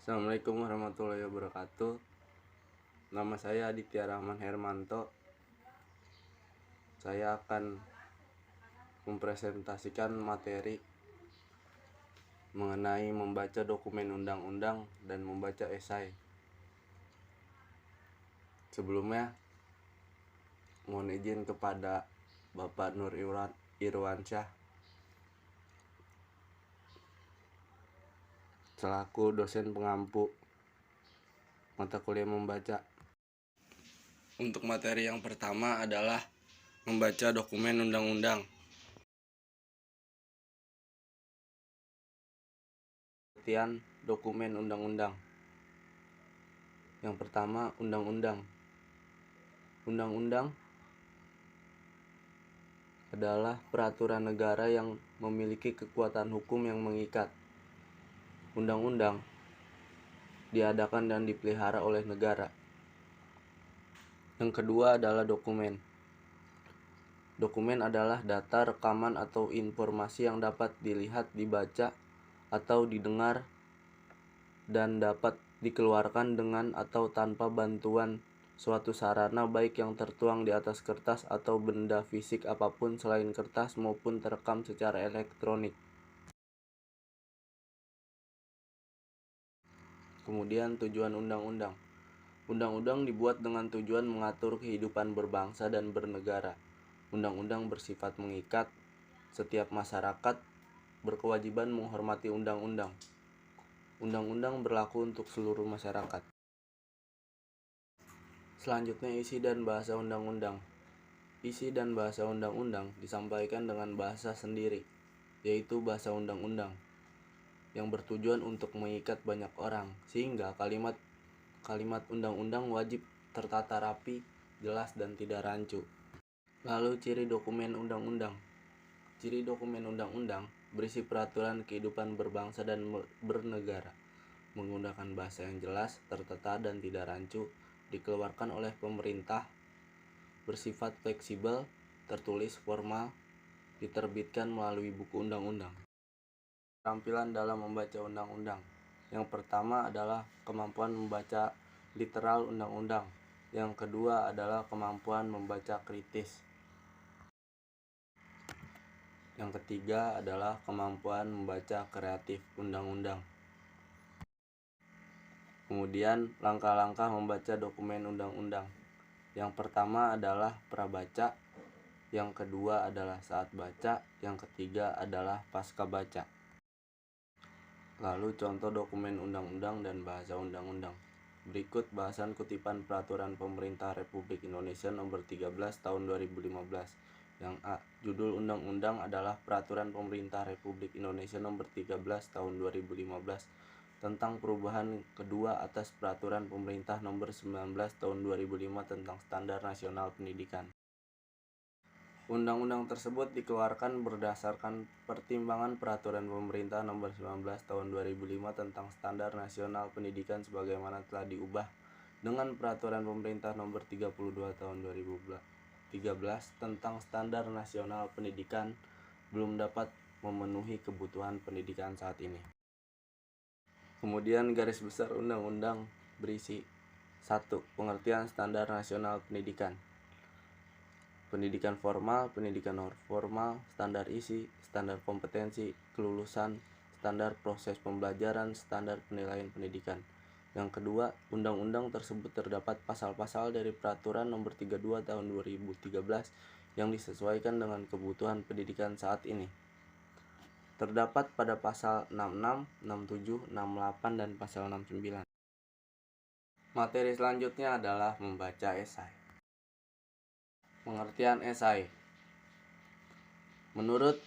Assalamualaikum warahmatullahi wabarakatuh. Nama saya Aditya Rahman Hermanto. Saya akan mempresentasikan materi mengenai membaca dokumen undang-undang dan membaca esai. Sebelumnya, mohon izin kepada Bapak Nur Irwansyah selaku dosen pengampu mata kuliah membaca. Untuk materi yang pertama adalah membaca dokumen undang-undang. Pengertian dokumen undang-undang. Yang pertama, undang-undang. Undang-undang adalah peraturan negara yang memiliki kekuatan hukum yang mengikat. Undang-undang diadakan dan dipelihara oleh negara. Yang kedua adalah dokumen. Dokumen adalah data, rekaman, atau informasi yang dapat dilihat, dibaca, atau didengar dan dapat dikeluarkan dengan atau tanpa bantuan suatu sarana baik yang tertuang di atas kertas atau benda fisik apapun selain kertas maupun terekam secara elektronik. Kemudian tujuan undang-undang. Undang-undang dibuat dengan tujuan mengatur kehidupan berbangsa dan bernegara. Undang-undang bersifat mengikat. Setiap masyarakat berkewajiban menghormati undang-undang. Undang-undang berlaku untuk seluruh masyarakat. Selanjutnya, isi dan bahasa undang-undang. Isi dan bahasa undang-undang disampaikan dengan bahasa sendiri, yaitu bahasa undang-undang, yang bertujuan untuk mengikat banyak orang, sehingga kalimat undang-undang wajib tertata rapi, jelas, dan tidak rancu. Lalu ciri dokumen undang-undang. Ciri dokumen undang-undang berisi peraturan kehidupan berbangsa dan bernegara, menggunakan bahasa yang jelas, tertata, dan tidak rancu, dikeluarkan oleh pemerintah, bersifat fleksibel, tertulis, formal, diterbitkan melalui buku undang-undang. Keterampilan dalam membaca undang-undang. Yang pertama adalah kemampuan membaca literal undang-undang. Yang kedua adalah kemampuan membaca kritis. Yang ketiga adalah kemampuan membaca kreatif undang-undang. Kemudian langkah-langkah membaca dokumen undang-undang. Yang pertama adalah prabaca, yang kedua adalah saat baca, yang ketiga adalah pasca baca. Lalu contoh dokumen undang-undang dan bahasa undang-undang. Berikut bahasan kutipan Peraturan Pemerintah Republik Indonesia Nomor 13 Tahun 2015. Yang A. Judul undang-undang adalah Peraturan Pemerintah Republik Indonesia Nomor 13 Tahun 2015 tentang perubahan kedua atas Peraturan Pemerintah Nomor 19 Tahun 2005 tentang Standar Nasional Pendidikan. Undang-undang tersebut dikeluarkan berdasarkan pertimbangan Peraturan Pemerintah Nomor 19 Tahun 2005 tentang Standar Nasional Pendidikan sebagaimana telah diubah dengan Peraturan Pemerintah Nomor 32 Tahun 2013 tentang Standar Nasional Pendidikan belum dapat memenuhi kebutuhan pendidikan saat ini. Kemudian garis besar undang-undang berisi 1. Pengertian standar nasional pendidikan. Pendidikan formal, pendidikan non formal, standar isi, standar kompetensi, kelulusan, standar proses pembelajaran, standar penilaian pendidikan. Yang kedua, undang-undang tersebut terdapat pasal-pasal dari Peraturan Nomor 32 Tahun 2013 yang disesuaikan dengan kebutuhan pendidikan saat ini. Terdapat pada pasal 66, 67, 68, dan pasal 69. Materi selanjutnya adalah membaca esai. Pengertian esai. Menurut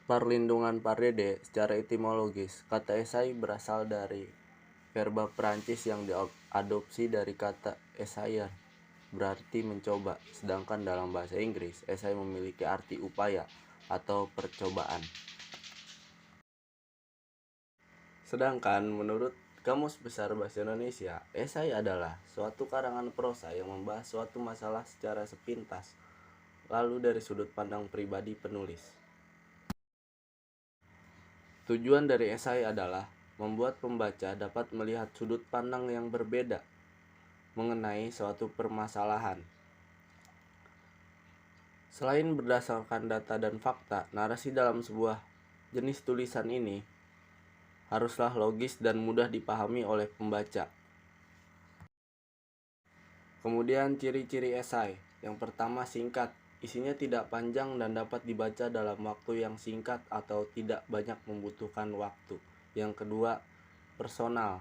Perlindungan Pardede, secara etimologis, kata esai berasal dari verba Perancis yang diadopsi dari kata essayer, berarti mencoba, sedangkan dalam bahasa Inggris, esai memiliki arti upaya atau percobaan. Sedangkan menurut Kamus Besar Bahasa Indonesia, esai adalah suatu karangan prosa yang membahas suatu masalah secara sepintas, lalu dari sudut pandang pribadi penulis. Tujuan dari esai adalah membuat pembaca dapat melihat sudut pandang yang berbeda mengenai suatu permasalahan. Selain berdasarkan data dan fakta, narasi dalam sebuah jenis tulisan ini haruslah logis dan mudah dipahami oleh pembaca. Kemudian ciri-ciri esai. Yang pertama, singkat. Isinya tidak panjang dan dapat dibaca dalam waktu yang singkat atau tidak banyak membutuhkan waktu. Yang kedua, personal.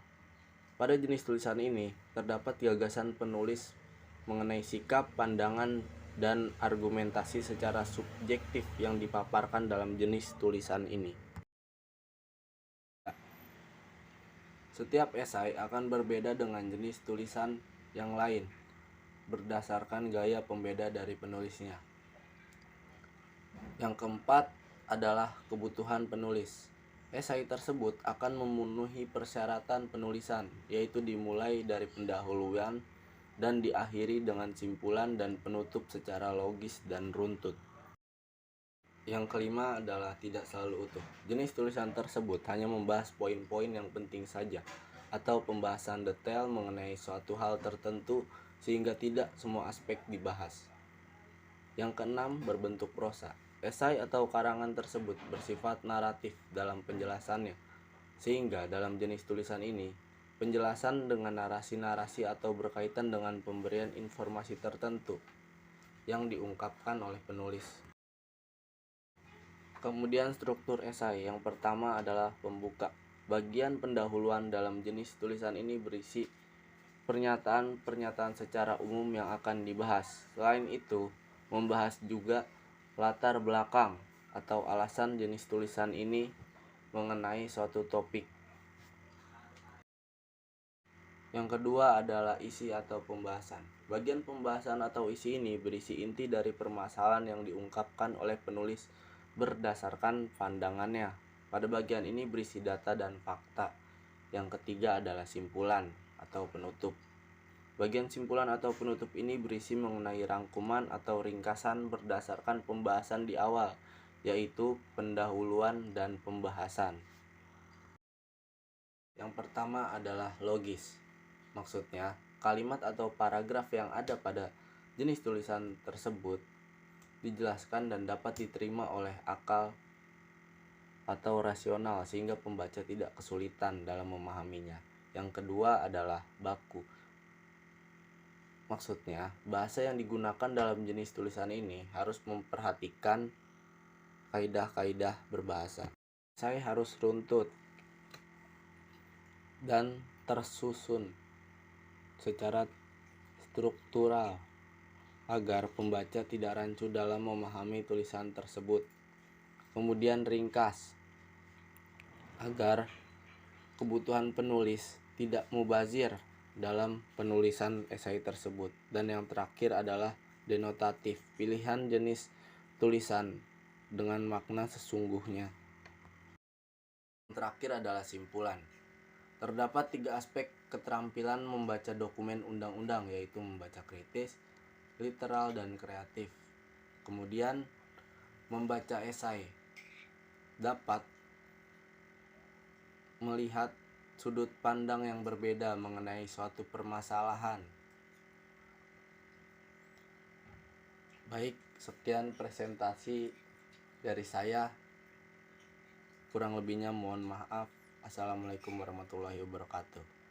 Pada jenis tulisan ini terdapat gagasan penulis mengenai sikap, pandangan, dan argumentasi secara subjektif yang dipaparkan dalam jenis tulisan ini. Setiap esai akan berbeda dengan jenis tulisan yang lain berdasarkan gaya pembeda dari penulisnya. Yang keempat adalah kebutuhan penulis. Esai tersebut akan memenuhi persyaratan penulisan, yaitu dimulai dari pendahuluan dan diakhiri dengan simpulan dan penutup secara logis dan runtut. Yang kelima adalah tidak selalu utuh. Jenis tulisan tersebut hanya membahas poin-poin yang penting saja atau pembahasan detail mengenai suatu hal tertentu sehingga tidak semua aspek dibahas. Yang keenam, berbentuk prosa. Esai atau karangan tersebut bersifat naratif dalam penjelasannya, sehingga dalam jenis tulisan ini, penjelasan dengan narasi-narasi atau berkaitan dengan pemberian informasi tertentu yang diungkapkan oleh penulis. Kemudian struktur esai. Yang pertama adalah pembuka. Bagian pendahuluan dalam jenis tulisan ini berisi pernyataan-pernyataan secara umum yang akan dibahas. Selain itu, membahas juga latar belakang atau alasan jenis tulisan ini mengenai suatu topik. Yang kedua adalah isi atau pembahasan. Bagian pembahasan atau isi ini berisi inti dari permasalahan yang diungkapkan oleh penulis berdasarkan pandangannya. Pada bagian ini berisi data dan fakta. Yang ketiga adalah simpulan atau penutup. Bagian simpulan atau penutup ini berisi mengenai rangkuman atau ringkasan berdasarkan pembahasan di awal, yaitu pendahuluan dan pembahasan. Yang pertama adalah logis. Maksudnya, kalimat atau paragraf yang ada pada jenis tulisan tersebut dijelaskan dan dapat diterima oleh akal atau rasional sehingga pembaca tidak kesulitan dalam memahaminya. Yang kedua adalah baku. Maksudnya, bahasa yang digunakan dalam jenis tulisan ini harus memperhatikan kaidah-kaidah berbahasa. Saya harus runtut dan tersusun secara struktural agar pembaca tidak rancu dalam memahami tulisan tersebut. Kemudian ringkas agar kebutuhan penulis tidak mubazir dalam penulisan esai tersebut. Dan yang terakhir adalah denotatif, pilihan jenis tulisan dengan makna sesungguhnya. Yang terakhir adalah simpulan. Terdapat 3 aspek keterampilan membaca dokumen undang-undang, yaitu membaca kritis, literal, dan kreatif. Kemudian membaca esai dapat melihat sudut pandang yang berbeda mengenai suatu permasalahan. Baik, sekian presentasi dari saya. Kurang lebihnya mohon maaf. Assalamualaikum warahmatullahi wabarakatuh.